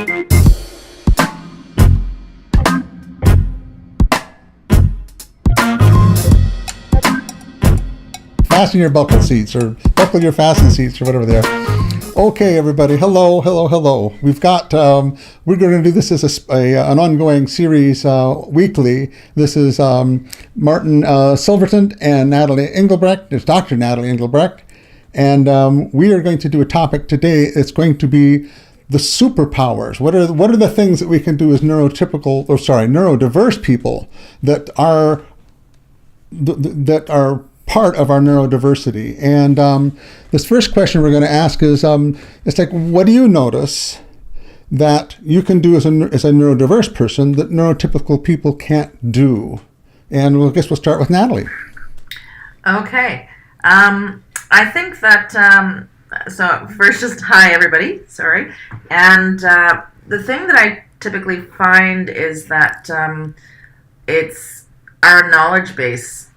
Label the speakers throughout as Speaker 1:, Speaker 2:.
Speaker 1: Fasten your buckle seats, or buckle your fasten seats, or whatever they are. Okay, everybody. Hello. We've got. We're going to do this as an ongoing series weekly. This is Martin Silvertant and Natalie Engelbrecht. It's Dr. Natalie Engelbrecht, and we are going to do a topic today. It's going to be the superpowers. What are the things that we can do as neurodiverse people that are part of our neurodiversity? And this first question we're going to ask is, it's like, what do you notice that you can do as a neurodiverse person that neurotypical people can't do? And I guess we'll start with Natalie.
Speaker 2: Okay. I think that, so first just hi everybody, sorry. And the thing that I typically find is that it's our knowledge base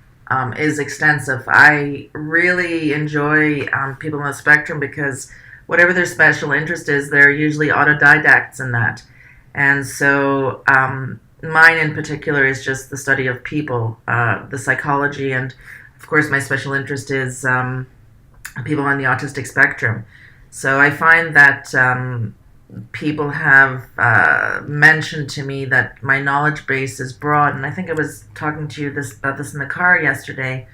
Speaker 2: is extensive. I really enjoy people on the spectrum because whatever their special interest is, they're usually autodidacts in that. And so mine in particular is just the study of people, the psychology, and of course my special interest is people on the autistic spectrum. So I find that people have mentioned to me that my knowledge base is broad, and I think I was talking to you about this in the car yesterday,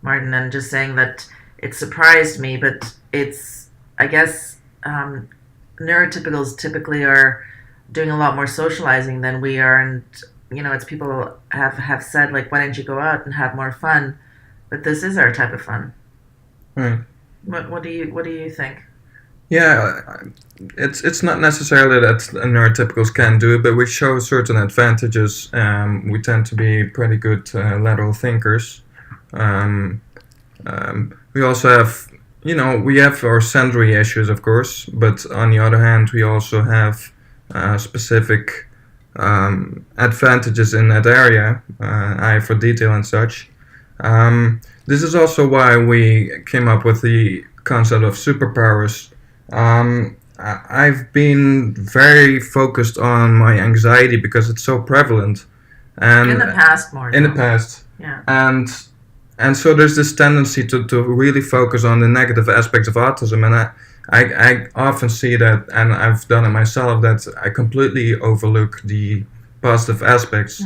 Speaker 2: Martin, and just saying that it surprised me, but it's, I guess, neurotypicals typically are doing a lot more socializing than we are, and it's people have said, like, why don't you go out and have more fun? But this is our type of fun.
Speaker 3: Right.
Speaker 2: What do you think?
Speaker 3: Yeah, it's not necessarily that neurotypicals can do it, but we show certain advantages. We tend to be pretty good lateral thinkers. We also have, we have our sensory issues, of course, but on the other hand, we also have specific advantages in that area, eye for detail and such. This is also why we came up with the concept of superpowers. I've been very focused on my anxiety because it's so prevalent, and
Speaker 2: in the past more.
Speaker 3: In the past,
Speaker 2: yeah.
Speaker 3: And so there's this tendency to really focus on the negative aspects of autism, and I often see that, and I've done it myself, that I completely overlook the positive aspects,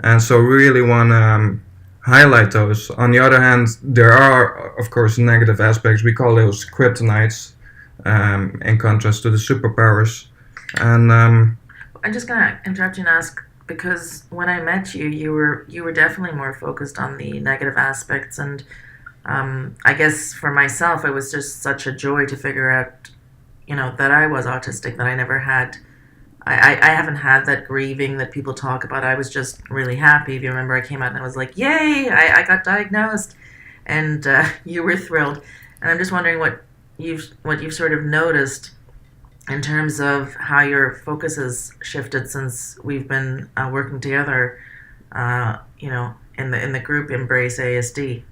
Speaker 3: and so really want to highlight those. On the other hand, there are, of course, negative aspects. We call those kryptonites. In contrast to the superpowers. And
Speaker 2: I'm just gonna interrupt you and ask, because when I met you, you were definitely more focused on the negative aspects, and I guess for myself it was just such a joy to figure out that I was autistic, that I never had I haven't had that grieving that people talk about. I was just really happy. If you remember, I came out and I was like, yay, I got diagnosed, and you were thrilled. And I'm just wondering what you've sort of noticed in terms of how your focus has shifted since we've been working together, in the group Embrace ASD.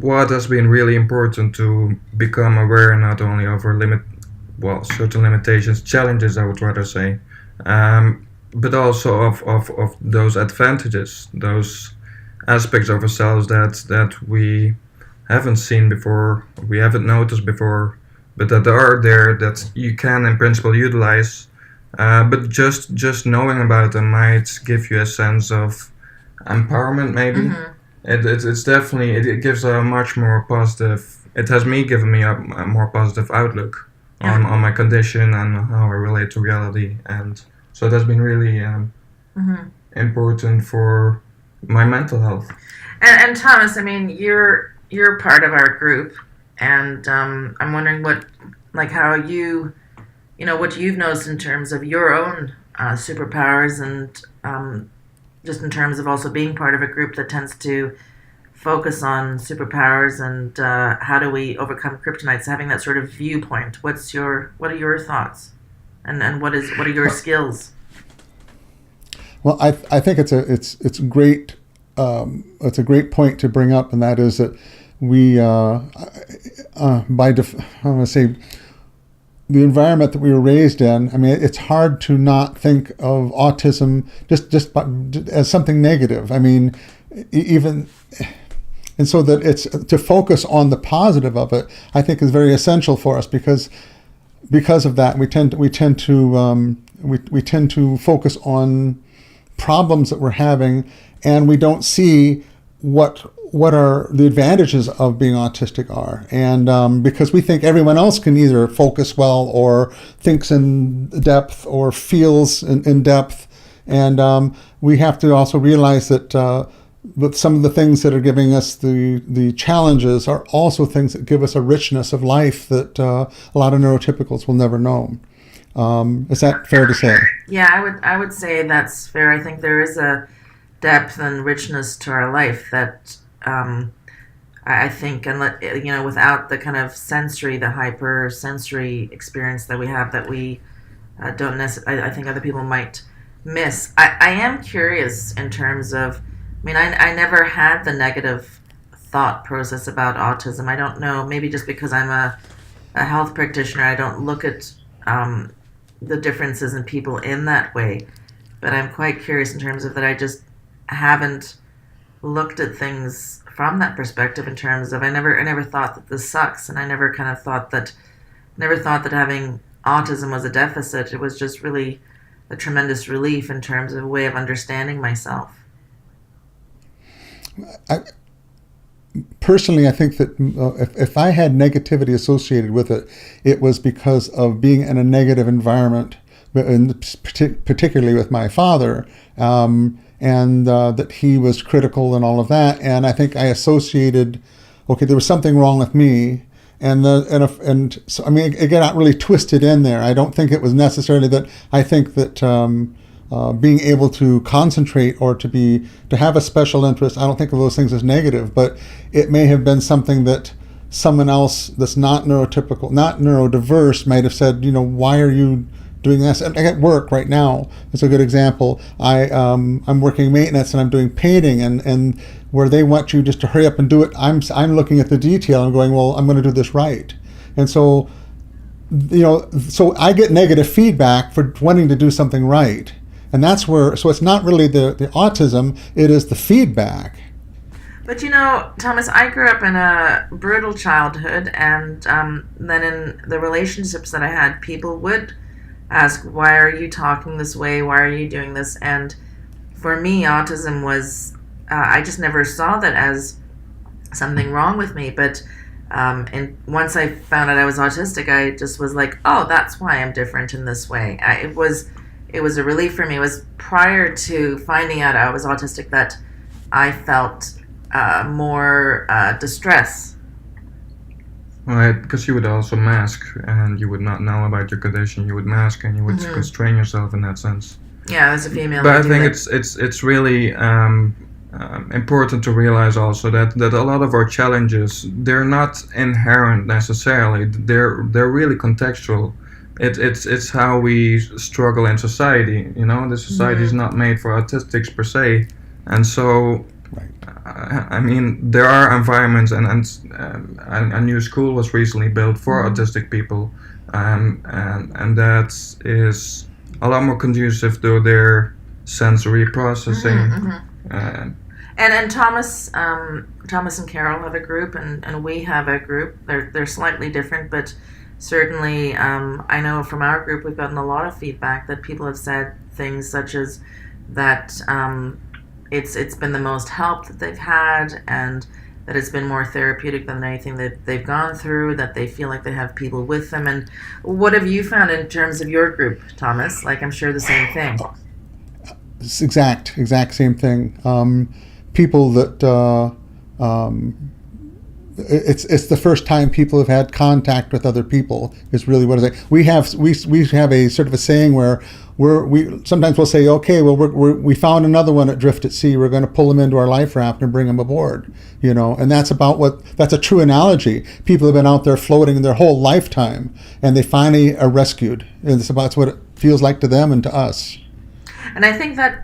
Speaker 3: What has been really important to become aware not only of our certain limitations, challenges, I would rather say, but also of those advantages, those aspects of ourselves that we haven't seen before, we haven't noticed before, but that are there, that you can in principle utilize. But just knowing about them might give you a sense of empowerment, maybe. Mm-hmm. It's definitely, it gives a much more positive, it has given me a more positive outlook on my condition and how I relate to reality. And so it has been really important for my mental health.
Speaker 2: And Thomas, I mean, you're part of our group, and I'm wondering how you, what you've noticed in terms of your own superpowers, and just in terms of also being part of a group that tends to focus on superpowers and how do we overcome kryptonites, having that sort of viewpoint. What are your thoughts, and what are your skills?
Speaker 1: Well, I think it's great. It's a great point to bring up, and that is that we, the environment that we were raised in, I mean, it's hard to not think of autism just as something negative. I mean, even, and so that it's to focus on the positive of it, I think is very essential for us, because of that we tend to focus on problems that we're having, and we don't see what are the advantages of being autistic are. And because we think everyone else can either focus well or thinks in depth or feels in depth. And we have to also realize that some of the things that are giving us the challenges are also things that give us a richness of life that a lot of neurotypicals will never know. Is that fair to say?
Speaker 2: Yeah, I would say that's fair. I think there is a depth and richness to our life that I think, and without the kind of the hyper sensory experience that we have, that we don't necessarily, I think other people might miss. I am curious in terms of, I mean, I never had the negative thought process about autism. I don't know, maybe just because I'm a health practitioner, I don't look at the differences in people in that way. But I'm quite curious in terms of that I just haven't looked at things from that perspective, in terms of I never thought that this sucks, and I never thought that having autism was a deficit. It was just really a tremendous relief in terms of a way of understanding myself.
Speaker 1: Personally, I think that if I had negativity associated with it, it was because of being in a negative environment, particularly with my father, and that he was critical and all of that. And I think I associated, okay, there was something wrong with me. And so, I mean, it got really twisted in there. I don't think it was necessarily that. I think that being able to concentrate or to have a special interest, I don't think of those things as negative, but it may have been something that someone else that's not neurotypical, not neurodiverse, might have said, why are you doing this? And at work right now, it's a good example. I'm working maintenance and I'm doing painting, and where they want you just to hurry up and do it, I'm looking at the detail and going, well, I'm going to do this right. And so, so I get negative feedback for wanting to do something right. And that's where, so it's not really the autism, it is the feedback.
Speaker 2: But Thomas, I grew up in a brutal childhood, and then in the relationships that I had, people would ask, why are you talking this way? Why are you doing this? And for me, autism was, I just never saw that as something wrong with me. But and once I found out I was autistic, I just was like, oh, that's why I'm different in this way. It was a relief for me. It was prior to finding out I was autistic that I felt more distress.
Speaker 3: Right, because you would also mask, and you would not know about your condition. You would mask, and you would constrain yourself in that sense.
Speaker 2: Yeah, as a female.
Speaker 3: But I think it's really important to realize also that a lot of our challenges, they're not inherent necessarily. They're really contextual. It's how we struggle in society. The society is not made for autistics per se, and so. Right. I mean, there are environments, and a new school was recently built for autistic people, and that is a lot more conducive to their sensory processing.
Speaker 2: And Thomas and Carol have a group, and we have a group. They're slightly different, but certainly I know from our group we've gotten a lot of feedback that people have said things such as that. It's been the most help that they've had, and that it's been more therapeutic than anything that they've gone through, that they feel like they have people with them. And what have you found in terms of your group, Thomas? Like, I'm sure the same thing.
Speaker 1: It's exact same thing. People that it's the first time people have had contact with other people is really what it is. We have a sort of a saying where we sometimes we'll say, okay, well we found another one adrift at sea. We're going to pull him into our life raft and bring him aboard. And that's a true analogy. People have been out there floating their whole lifetime, and they finally are rescued. And that's what it feels like to them and to us.
Speaker 2: And I think that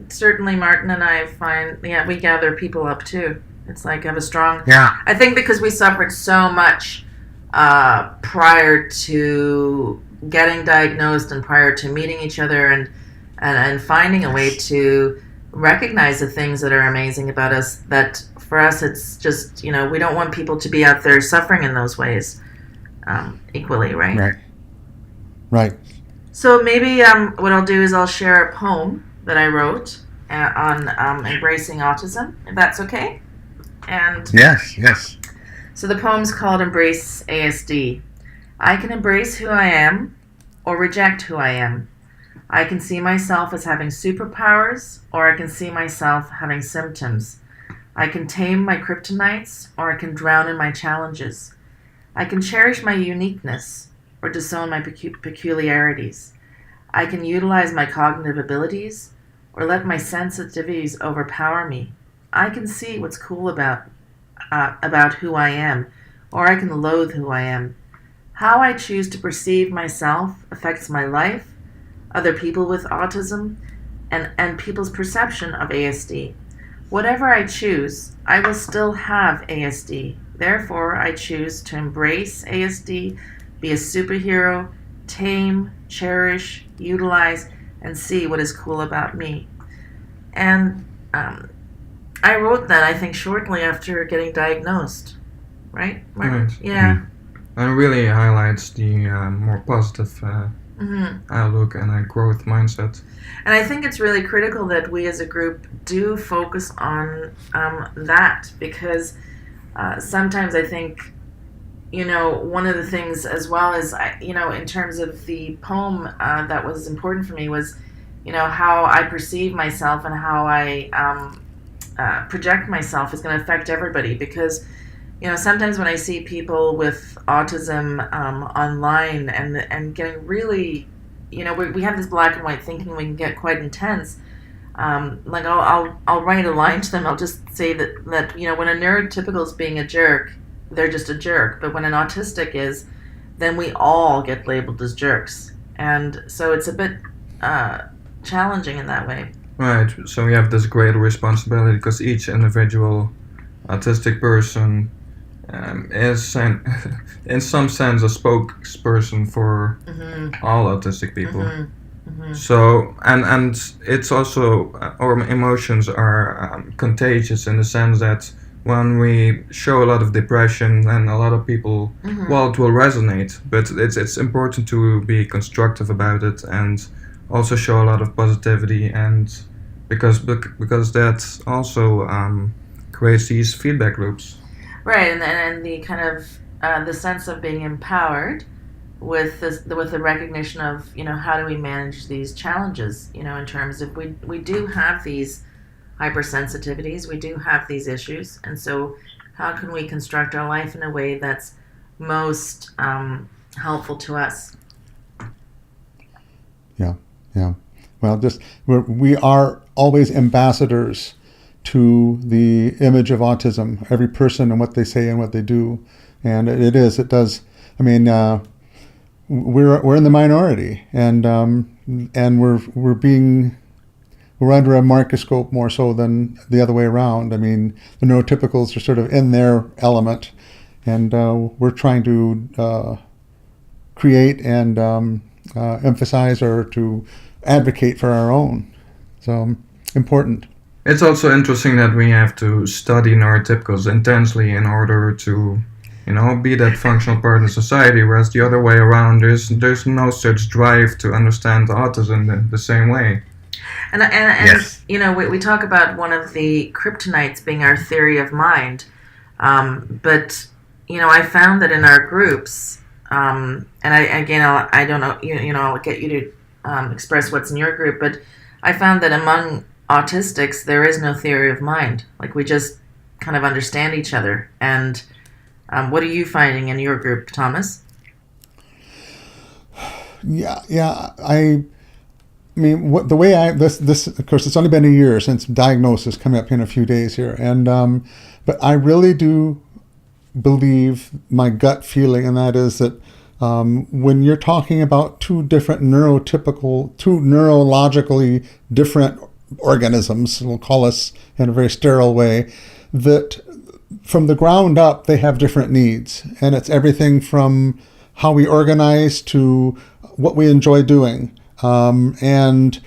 Speaker 2: certainly Martin and I find, we gather people up too. It's like have a strong, I think because we suffered so much prior to getting diagnosed and prior to meeting each other, and finding a way to recognize the things that are amazing about us. That for us, it's just, we don't want people to be out there suffering in those ways equally, right?
Speaker 1: Right.
Speaker 2: So maybe what I'll do is I'll share a poem that I wrote on embracing autism, if that's okay. And
Speaker 1: Yes.
Speaker 2: so the poem's called Embrace ASD. I can embrace who I am or reject who I am. I can see myself as having superpowers, or I can see myself having symptoms. I can tame my kryptonites, or I can drown in my challenges. I can cherish my uniqueness, or disown my peculiarities. I can utilize my cognitive abilities, or let my sensitivities overpower me. I can see what's cool about who I am, or I can loathe who I am. How I choose to perceive myself affects my life, other people with autism, and people's perception of ASD. Whatever I choose, I will still have ASD. Therefore, I choose to embrace ASD, be a superhero, tame, cherish, utilize, and see what is cool about me. And I wrote that, I think, shortly after getting diagnosed. Right?
Speaker 3: Right.
Speaker 2: Yeah.
Speaker 3: And it really highlights the more positive outlook and a growth mindset.
Speaker 2: And I think it's really critical that we as a group do focus on that, because sometimes I think, one of the things as well is, in terms of the poem that was important for me was, how I perceive myself and how I project myself is going to affect everybody. Because, sometimes when I see people with autism online and getting really, we have this black and white thinking, we can get quite intense. Like I'll write a line to them. I'll just say that when a neurotypical is being a jerk, they're just a jerk. But when an autistic is, then we all get labeled as jerks. And so it's a bit challenging in that way.
Speaker 3: Right. So we have this great responsibility because each individual autistic person is, in some sense, a spokesperson for all autistic people. So, and it's also, our emotions are contagious in the sense that when we show a lot of depression, then a lot of people, well, it will resonate, but it's important to be constructive about it and also show a lot of positivity, and because that also creates these feedback loops.
Speaker 2: Right, and the kind of the sense of being empowered with the recognition of how do we manage these challenges, in terms of we do have these hypersensitivities, we do have these issues, and so how can we construct our life in a way that's most helpful to us?
Speaker 1: Yeah. Well, we are always ambassadors to the image of autism, every person and what they say and what they do, and it does. I mean, we're in the minority, and we're under a microscope more so than the other way around. I mean, the neurotypicals are sort of in their element, and we're trying to create and emphasize or to advocate for our own. So important.
Speaker 3: It's also interesting that we have to study neurotypicals intensely in order to, be that functional part in society, whereas the other way around, there's no such drive to understand autism the same way.
Speaker 2: And yes. We talk about one of the kryptonites being our theory of mind, but I found that in our groups, and I don't know, I'll get you to express what's in your group, but I found that among autistics there is no theory of mind. Like, we just kind of understand each other. And what are you finding in your group, Thomas?
Speaker 1: Yeah. I mean, this of course, it's only been a year since diagnosis, coming up in a few days here, and but I really do believe my gut feeling, and that is that when you're talking about two neurologically different organisms, we'll call us in a very sterile way, that from the ground up, they have different needs. And it's everything from how we organize to what we enjoy doing. And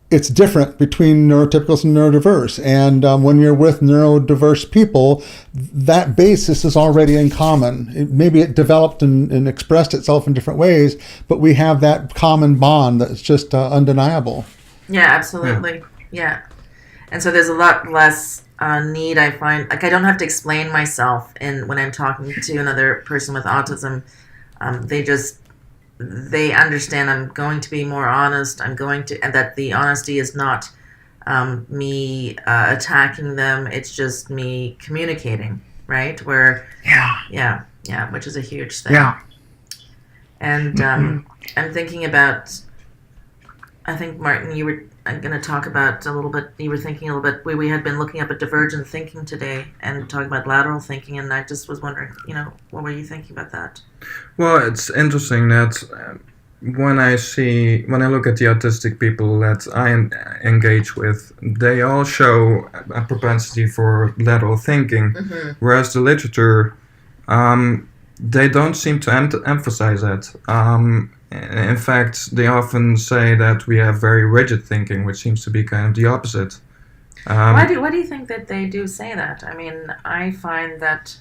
Speaker 1: it's different between neurotypicals and neurodiverse. And when you're with neurodiverse people, that basis is already in common. Maybe it developed and expressed itself in different ways, but we have that common bond that's just undeniable.
Speaker 2: Yeah, absolutely. Yeah. And so there's a lot less need, I find. Like, I don't have to explain myself when I'm talking to another person with autism. They understand I'm going to be more honest. And that the honesty is not me attacking them. It's just me communicating, right? Yeah, which is a huge thing.
Speaker 1: Yeah.
Speaker 2: And I'm thinking about, I think, Martin, you were going to talk about a little bit, you were thinking a little bit, we had been looking up at divergent thinking today and talking about lateral thinking, and I just was wondering, what were you thinking about that?
Speaker 3: Well, it's interesting that when I look at the autistic people that I engage with, they all show a propensity for lateral thinking, whereas the literature, they don't seem to emphasize that. In fact, they often say that we have very rigid thinking, which seems to be kind of the opposite.
Speaker 2: Why do you think that they do say that? I mean, I find that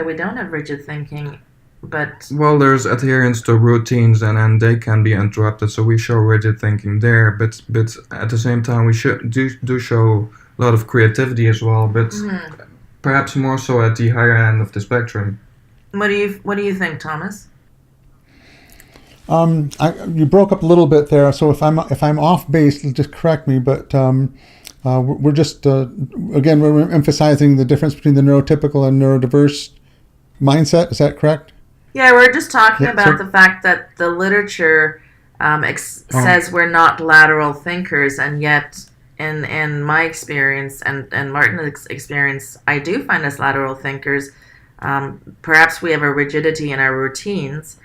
Speaker 2: we don't have rigid thinking, but... Well,
Speaker 3: there's adherence to routines, and they can be interrupted, so we show rigid thinking there, but at the same time we do show a lot of creativity as well, but perhaps more so at the higher end of the spectrum.
Speaker 2: What do you think, Thomas?
Speaker 1: You broke up a little bit there, so if I'm off base, just correct me. But we're just again we're emphasizing the difference between the neurotypical and neurodiverse mindset. Is that correct?
Speaker 2: Yeah, we're just talking about the fact that the literature says we're not lateral thinkers, and yet in my experience and Martin's experience, I do find us lateral thinkers. Perhaps we have a rigidity in our routines,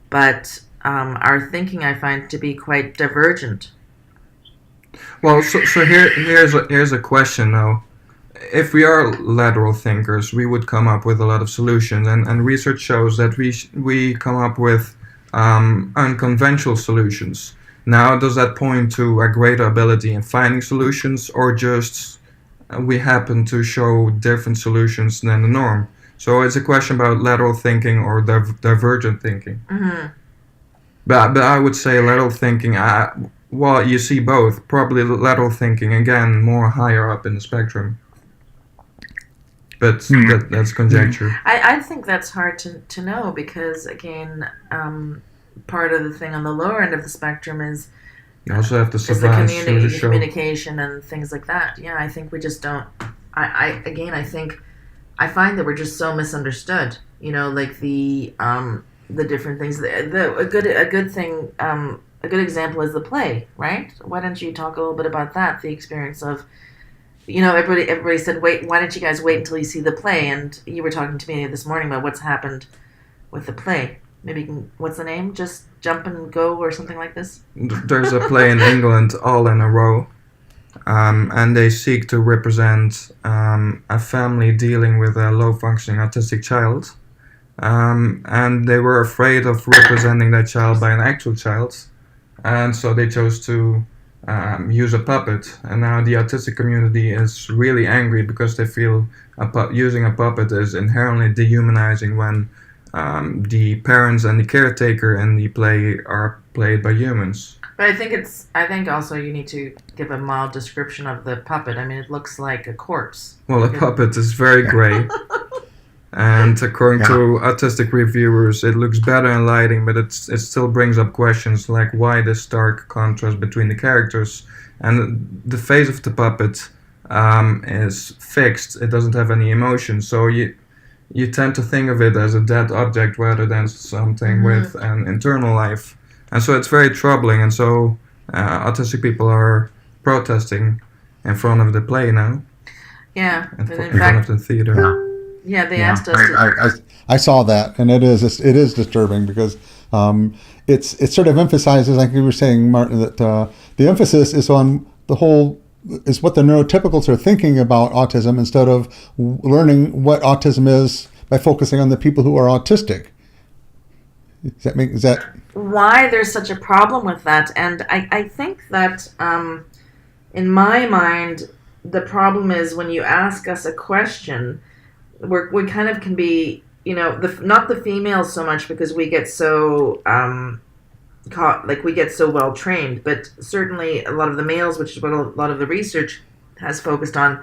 Speaker 2: but our thinking I find to be quite divergent.
Speaker 3: Well, so here's a question though. If we are lateral thinkers, we would come up with a lot of solutions, and research shows that we come up with unconventional solutions. Now, does that point to a greater ability in finding solutions, or just we happen to show different solutions than the norm? So it's a question about lateral thinking or divergent thinking. Mm-hmm. But I would say lateral thinking, you see both. Probably lateral thinking, again, more higher up in the spectrum. But that's conjecture.
Speaker 2: I think that's hard to know because, again, part of the thing on the lower end of the spectrum is
Speaker 3: you also have to
Speaker 2: survive the communication and things like that. Yeah, I think we just don't. I find that we're just so misunderstood. Like the different things. A good example is the play, right? Why don't you talk a little bit about that? The experience of, everybody said, wait, why don't you guys wait until you see the play? And you were talking to me this morning about what's happened with the play. Maybe you can, what's the name? Just Jump and Go or something like this?
Speaker 3: There's a play in England, All in a Row. And they seek to represent a family dealing with a low-functioning autistic child. And they were afraid of representing that child by an actual child. And so they chose to use a puppet. And now the autistic community is really angry because they feel using a puppet is inherently dehumanizing when the parents and the caretaker in the play are played by humans.
Speaker 2: But I think also you need to give a mild description of the puppet. I mean, it looks like a corpse.
Speaker 3: Well, a puppet is very gray. And according to autistic reviewers, it looks better in lighting, but it still brings up questions like why this stark contrast between the characters. And the face of the puppet is fixed. It doesn't have any emotion. So you tend to think of it as a dead object rather than something with an internal life. And so it's very troubling. And so autistic people are protesting in front of the play now.
Speaker 2: Yeah.
Speaker 3: In front of the theater.
Speaker 2: Yeah, they asked us.
Speaker 1: I saw that, and it is disturbing because it sort of emphasizes, like you were saying, Martin, that the emphasis is on the whole what the neurotypicals are thinking about autism instead of learning what autism is by focusing on the people who are autistic. Is that
Speaker 2: why there's such a problem with that? And I think that in my mind, the problem is when you ask us a question, we kind of can be, not the females so much because we get so we get so well trained, but certainly a lot of the males, which is what a lot of the research has focused on.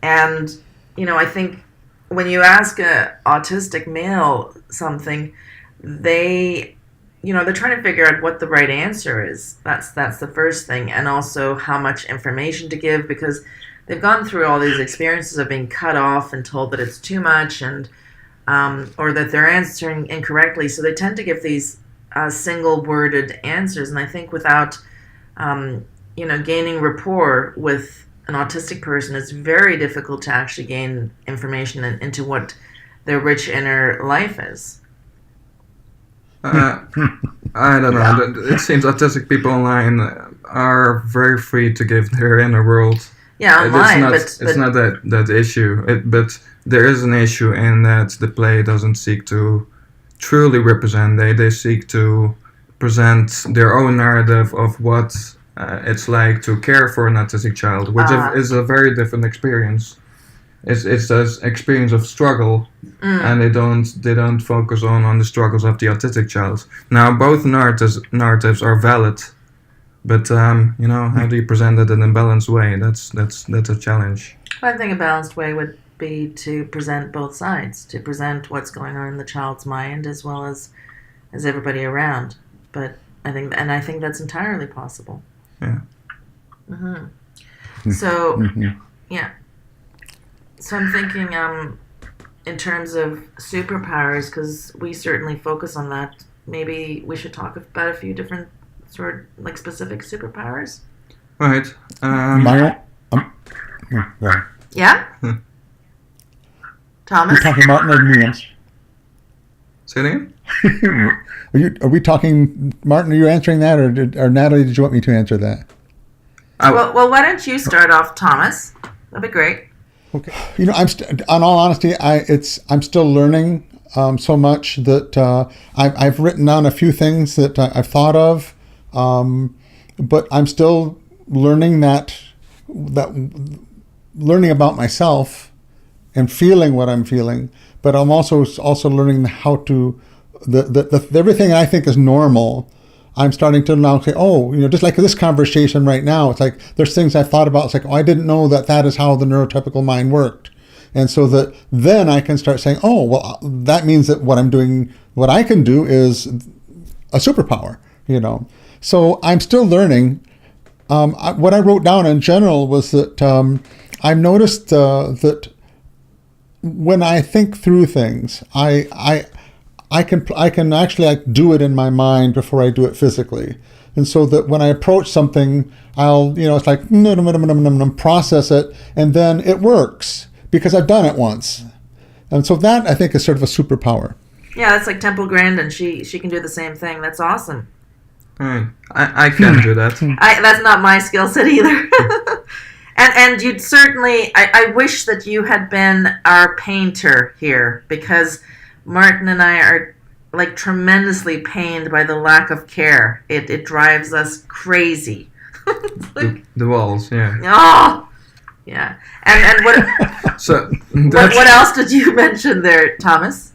Speaker 2: And I think when you ask a autistic male something, they're trying to figure out what the right answer is. That's the first thing, and also how much information to give, because they've gone through all these experiences of being cut off and told that it's too much, and or that they're answering incorrectly. So they tend to give these single-worded answers, and I think without gaining rapport with an autistic person, it's very difficult to actually gain information into what their rich inner life is.
Speaker 3: I don't know.
Speaker 2: Yeah.
Speaker 3: It seems autistic people online are very free to give their inner world.
Speaker 2: Yeah, online,
Speaker 3: it's not that issue. But there is an issue in that the play doesn't seek to truly represent. They seek to present their own narrative of what it's like to care for an autistic child, which is a very different experience. It's an experience of struggle, and they don't focus on the struggles of the autistic child. Now, both narratives are valid, but how do you present it in a balanced way? That's a challenge.
Speaker 2: I think a balanced way would be to present both sides, to present what's going on in the child's mind as well as everybody around. But I think that's entirely possible.
Speaker 3: Yeah.
Speaker 2: Mm-hmm. So, yeah. So I'm thinking in terms of superpowers, because we certainly focus on that. Maybe we should talk about a few different specific superpowers.
Speaker 3: Right.
Speaker 2: Yeah. Thomas.
Speaker 1: You're talking Martin or Williams?
Speaker 3: Say it again.
Speaker 1: Are we talking Martin? Are you answering that, or Natalie? Did you want me to answer that?
Speaker 2: Well, why don't you start off, Thomas? That'd be great.
Speaker 1: Okay. On all honesty, I'm still learning so much that I've written down a few things that I've thought of, but I'm still learning learning about myself and feeling what I'm feeling. But I'm also learning how to everything I think is normal. I'm starting to now say, just like this conversation right now, it's like there's things I thought about. It's like, I didn't know that is how the neurotypical mind worked. And so that then I can start saying, that means that what I can do is a superpower, So I'm still learning. What I wrote down in general was that I've noticed that when I think through things, I can actually do it in my mind before I do it physically. And so that when I approach something, I'll, it's like, process it, and then it works because I've done it once. And so that, I think, is sort of a superpower.
Speaker 2: Yeah, that's like Temple Grandin. She can do the same thing. That's awesome.
Speaker 3: I can do that.
Speaker 2: That's not my skill set either. And you'd certainly, I wish that you had been our painter here, because Martin and I are tremendously pained by the lack of care. It drives us crazy.
Speaker 3: The walls, yeah.
Speaker 2: Oh, yeah. And what?
Speaker 3: So
Speaker 2: what else did you mention there, Thomas?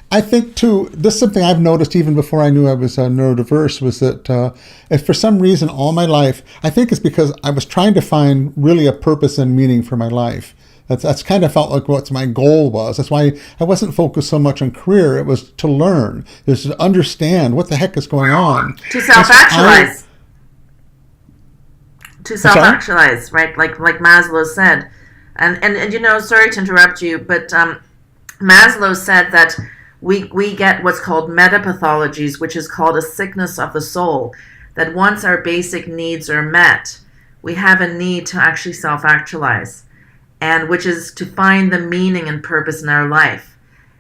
Speaker 1: I think too, this is something I've noticed even before I knew I was neurodiverse, was that if for some reason all my life, I think it's because I was trying to find really a purpose and meaning for my life. That's kind of felt like what my goal was. That's why I wasn't focused so much on career. It was to learn, is to understand what the heck is going on.
Speaker 2: To self-actualize. To self-actualize, right? Like Maslow said. And sorry to interrupt you, but Maslow said that we get what's called metapathologies, which is called a sickness of the soul, that once our basic needs are met, we have a need to actually self-actualize, and which is to find the meaning and purpose in our life.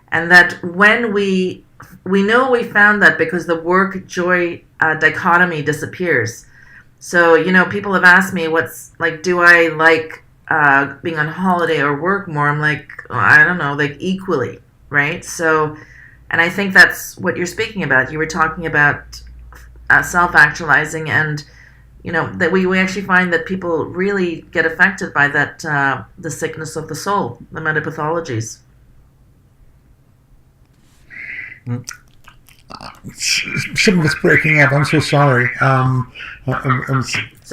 Speaker 2: And that when we know we found that because the work-joy dichotomy disappears, So, people have asked me do I like being on holiday or work more? I'm like, I don't know, like equally, right? So, and I think that's what you're speaking about. You were talking about self-actualizing, and that we actually find that people really get affected by that, the sickness of the soul, the metapathologies.
Speaker 1: Some of it's breaking up. I'm so sorry.
Speaker 2: So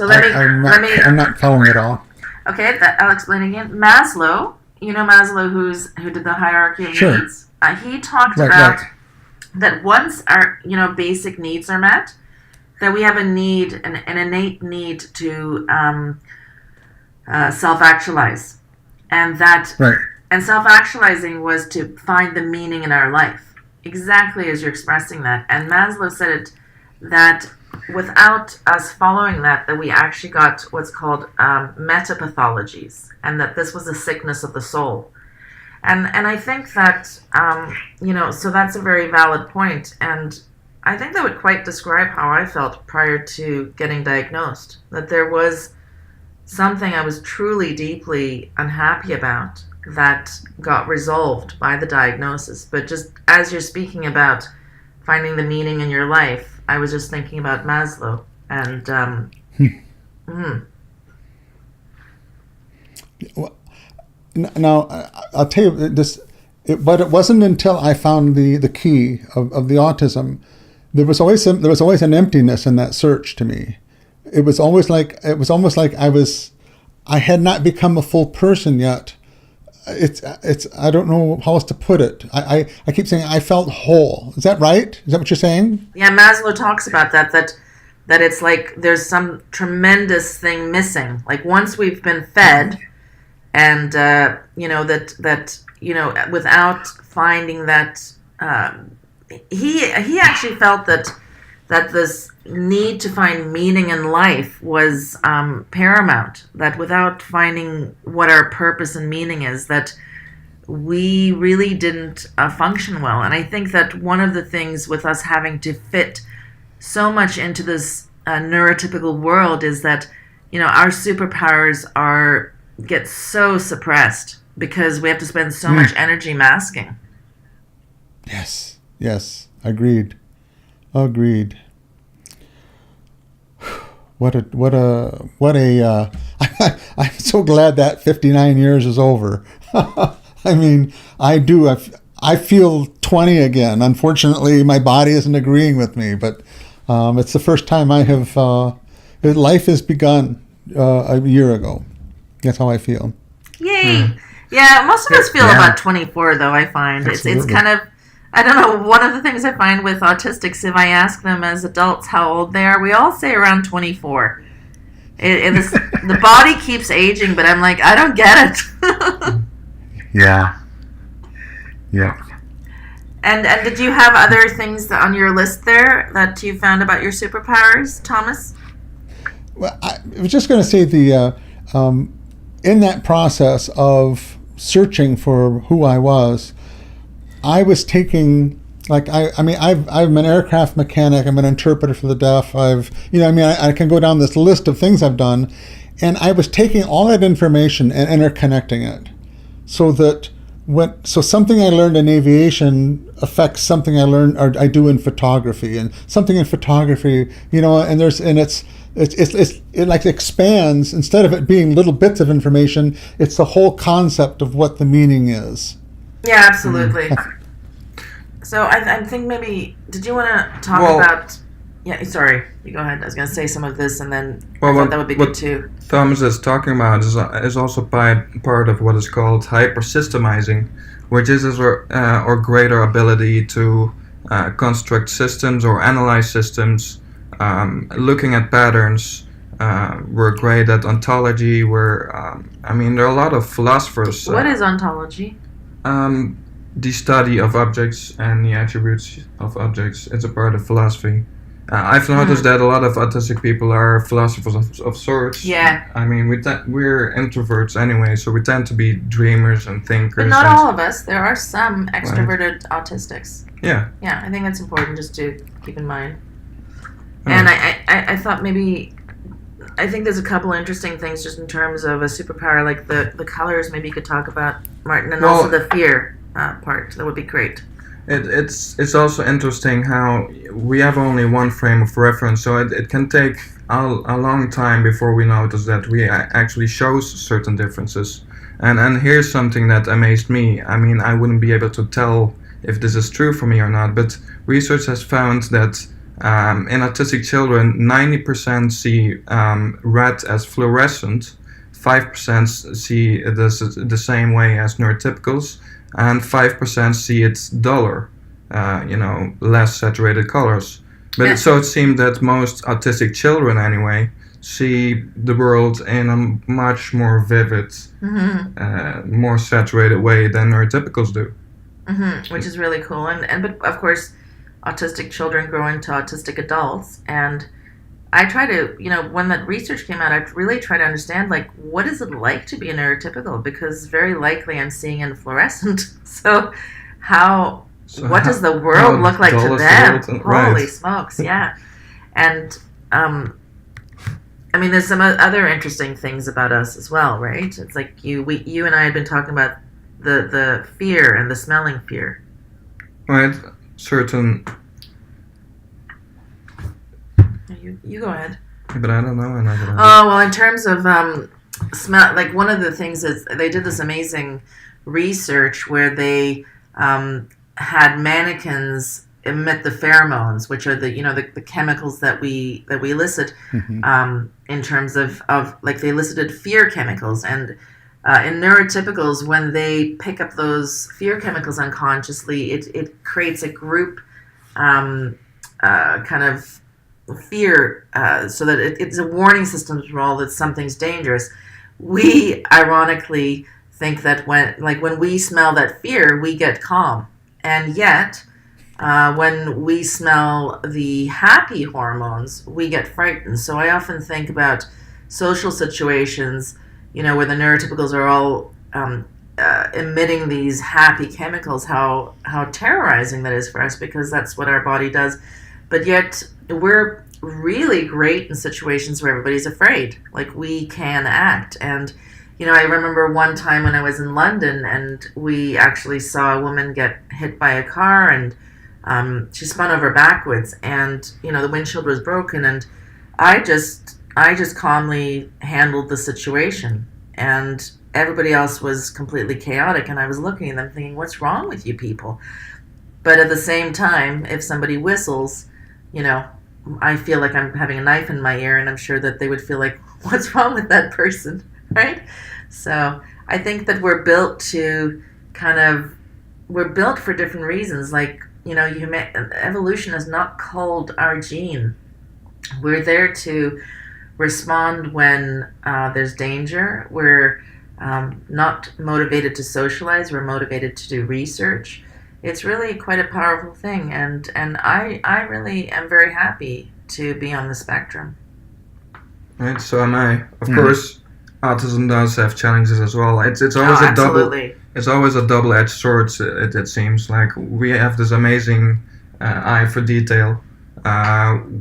Speaker 1: I'm not following it all.
Speaker 2: Okay, I'll explain again. Maslow, Maslow, who did the hierarchy of
Speaker 1: Sure.
Speaker 2: needs. He talked about that once our basic needs are met, that we have an innate need to self-actualize, and self-actualizing was to find the meaning in our life, exactly as you're expressing that. And Maslow said it that without us following that we actually got what's called metapathologies, and that this was a sickness of the soul. And I think that so that's a very valid point, and I think that would quite describe how I felt prior to getting diagnosed, that there was something I was truly deeply unhappy about that got resolved by the diagnosis. But just as you're speaking about finding the meaning in your life, I was just thinking about Maslow. And
Speaker 1: Now, I'll tell you this, but it wasn't until I found the key of the autism. There was always an emptiness in that search to me. It was almost like I had not become a full person yet. It's I don't know how else to put it. I keep saying I felt whole. Is that right? Is that what you're saying?
Speaker 2: Yeah, Maslow talks about that it's like there's some tremendous thing missing. Like once we've been fed, and without finding that, he actually felt that this need to find meaning in life was paramount. That without finding what our purpose and meaning is, that we really didn't function well. And I think that one of the things with us having to fit so much into this neurotypical world is that our superpowers get so suppressed because we have to spend so much energy masking.
Speaker 1: Yes, agreed. What a I'm so glad that 59 years is over. I mean, I feel 20 again. Unfortunately, my body isn't agreeing with me, but it's the first time I have life has begun a year ago. That's how I feel.
Speaker 2: Yay! Yeah, most of us feel about 24, though. I find it's kind of, I don't know. One of the things I find with autistics, if I ask them as adults how old they are, we all say around 24. The body keeps aging, but I'm like, I don't get it.
Speaker 1: Yeah.
Speaker 2: And did you have other things on your list there that you found about your superpowers, Thomas?
Speaker 1: Well, I was just going to say in that process of searching for who I was taking, I'm an aircraft mechanic, I'm an interpreter for the deaf, I can go down this list of things I've done, and I was taking all that information and interconnecting it, so something I learned in aviation affects something I learned or I do in photography, and something in photography, it like expands. Instead of it being little bits of information, it's the whole concept of what the meaning is.
Speaker 2: Yeah, absolutely. So I think maybe, did you want to talk about... Yeah, sorry, you go ahead. I was going to say some of this, and then I thought that would be good too.
Speaker 3: Thomas is talking about is also part of what is called hypersystemizing, which is our greater ability to construct systems or analyze systems, looking at patterns. We're great at ontology. There are a lot of philosophers.
Speaker 2: What is ontology?
Speaker 3: The study of objects and the attributes of objects. It's a part of philosophy. I've noticed that a lot of autistic people are philosophers of sorts.
Speaker 2: Yeah.
Speaker 3: We're introverts anyway, so we tend to be dreamers and thinkers.
Speaker 2: But not all of us. There are some extroverted autistics.
Speaker 3: Yeah.
Speaker 2: Yeah, I think that's important just to keep in mind. And I thought maybe I think there's a couple interesting things just in terms of a superpower, like the colors. Maybe you could talk about, Martin, and also the fear part. That would be great.
Speaker 3: It's also interesting how we have only one frame of reference, so it can take a long time before we notice that we actually shows certain differences. And here's something that amazed me. I mean, I wouldn't be able to tell if this is true for me or not, but research has found that in autistic children, 90% see red as fluorescent, 5% see this the same way as neurotypicals, and 5% see it duller, less saturated colors. But so it seemed that most autistic children, anyway, see the world in a much more vivid, more saturated way than neurotypicals do.
Speaker 2: Which is really cool. But of course, autistic children grow into autistic adults, and I try to, when that research came out, I really try to understand, like, what is it like to be a neurotypical? Because very likely I'm seeing in fluorescent. So what does the world look like to them? Holy smokes, yeah. And, I mean, there's some other interesting things about us as well, right? It's like you and I had been talking about the fear and the smelling fear.
Speaker 3: Right, certain...
Speaker 2: You go ahead.
Speaker 3: But I don't know another one.
Speaker 2: Oh, well, in terms of smell, like one of the things is they did this amazing research where they had mannequins emit the pheromones, which are the chemicals that we elicit in terms of like they elicited fear chemicals. And in neurotypicals, when they pick up those fear chemicals unconsciously, it creates a group kind of fear, so that it's a warning system for all that something's dangerous. We ironically think that when we smell that fear, we get calm, and yet when we smell the happy hormones, we get frightened. So I often think about social situations, where the neurotypicals are all emitting these happy chemicals, how terrorizing that is for us, because that's what our body does. But yet we're really great in situations where everybody's afraid. Like, we can act. And, I remember one time when I was in London and we actually saw a woman get hit by a car, and she spun over backwards, and, the windshield was broken, and I just calmly handled the situation, and everybody else was completely chaotic, and I was looking at them thinking, what's wrong with you people? But at the same time, if somebody whistles, I feel like I'm having a knife in my ear, and I'm sure that they would feel like, what's wrong with that person, right? So I think that we're built for different reasons. Like, evolution has not culled our gene. We're there to respond when there's danger. We're not motivated to socialize. We're motivated to do research. It's really quite a powerful thing, and I really am very happy to be on the spectrum.
Speaker 3: Right, so am I. Of course, autism does have challenges as well. It's always it's always a double-edged sword. It seems like we have this amazing eye for detail.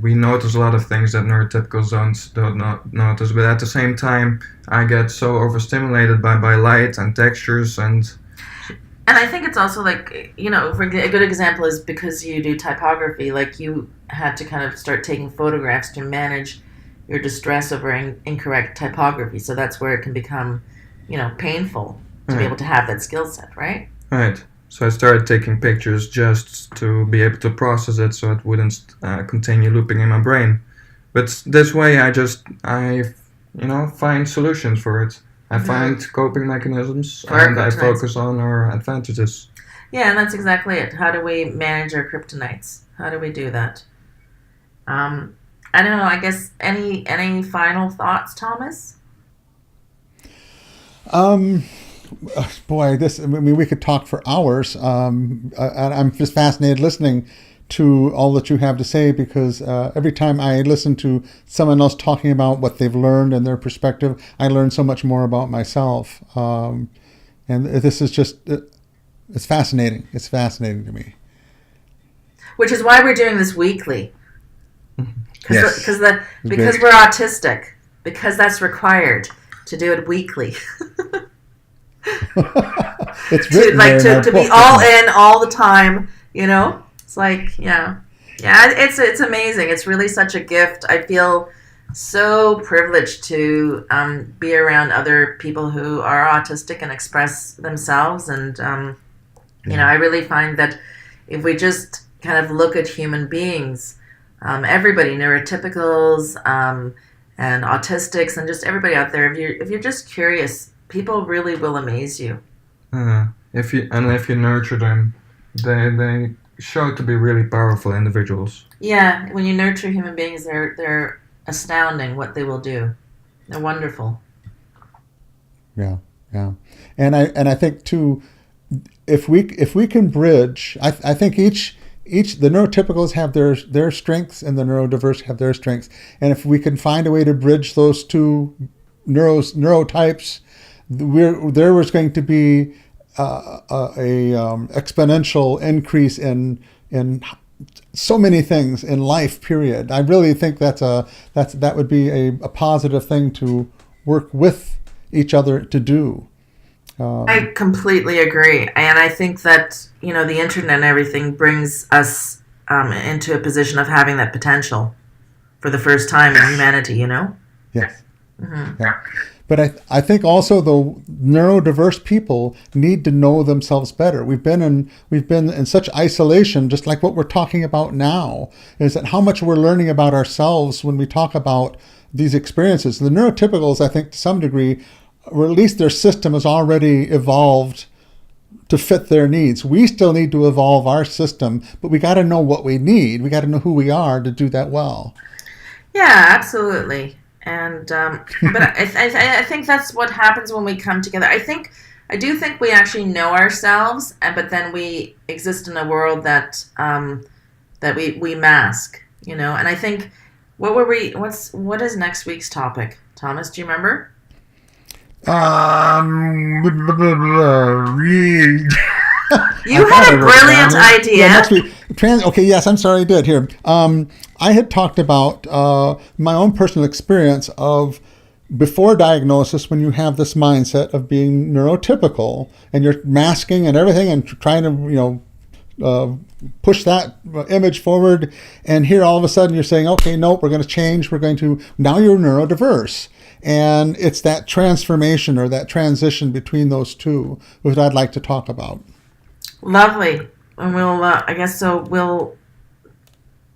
Speaker 3: We notice a lot of things that neurotypicals don't notice, but at the same time, I get so overstimulated by light and textures
Speaker 2: And I think it's also like, for a good example is because you do typography, like you had to kind of start taking photographs to manage your distress over incorrect typography. So that's where it can become, painful to be able to have that skill set, right?
Speaker 3: Right. So I started taking pictures just to be able to process it so it wouldn't continue looping in my brain. But this way I find solutions for it. I find coping mechanisms, and I focus on our advantages.
Speaker 2: Yeah, and that's exactly it. How do we manage our kryptonites? How do we do that? I don't know. I guess any final thoughts, Thomas?
Speaker 1: Boy, we could talk for hours. I'm just fascinated listening to all that you have to say, because every time I listen to someone else talking about what they've learned and their perspective, I learn so much more about myself. And this is just, it's fascinating. It's fascinating to me.
Speaker 2: Which is why we're doing this weekly.
Speaker 1: Yes.
Speaker 2: Because we're autistic. because that's required to do it weekly.
Speaker 1: It's written
Speaker 2: to be all in all the time, It's like, yeah, it's amazing. It's really such a gift. I feel so privileged to be around other people who are autistic and express themselves. And, I really find that if we just kind of look at human beings, everybody, neurotypicals and autistics and just everybody out there, if you're just curious, people really will amaze you.
Speaker 3: If you nurture them, they show to be really powerful individuals.
Speaker 2: Yeah, when you nurture human beings, they're astounding what they will do. They're wonderful.
Speaker 1: Yeah, and I think too, if we can bridge, I think each the neurotypicals have their strengths and the neurodiverse have their strengths, and if we can find a way to bridge those two neurotypes, there was going to be a exponential increase in so many things in life. Period. I really think that would be a positive thing to work with each other to do.
Speaker 2: I completely agree, and I think that the internet and everything brings us into a position of having that potential for the first time in humanity.
Speaker 1: Yes.
Speaker 2: Mm-hmm.
Speaker 1: Yeah. But I think also the neurodiverse people need to know themselves better. We've been in such isolation, just like what we're talking about now, is that how much we're learning about ourselves when we talk about these experiences. The neurotypicals, I think, to some degree, or at least their system has already evolved to fit their needs. We still need to evolve our system, but we got to know what we need. We got to know who we are to do that well.
Speaker 2: Yeah, absolutely. And but I think that's what happens when we come together. I do think we actually know ourselves, but then we exist in a world that we mask, And I think what is next week's topic? Thomas, do you remember?
Speaker 1: You
Speaker 2: had a brilliant idea.
Speaker 1: Yeah, next week. Okay, yes, I'm sorry, I did. Here. I had talked about my own personal experience of before diagnosis, when you have this mindset of being neurotypical and you're masking and everything and trying to, push that image forward. And here all of a sudden you're saying, okay, nope, we're going to change. Now you're neurodiverse. And it's that transformation or that transition between those two, which I'd like to talk about.
Speaker 2: Lovely. And we'll, I guess so, we'll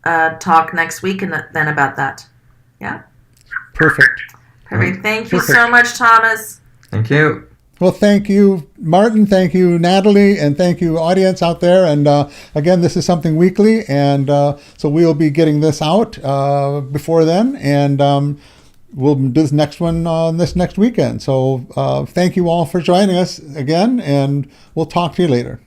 Speaker 2: talk next week and then about that. Yeah?
Speaker 1: Perfect.
Speaker 2: Thank you so much, Thomas.
Speaker 3: Thank you.
Speaker 1: Well, thank you, Martin. Thank you, Natalie. And thank you, audience out there. And again, this is something weekly. And so we'll be getting this out before then. And we'll do this next one this next weekend. So thank you all for joining us again. And we'll talk to you later.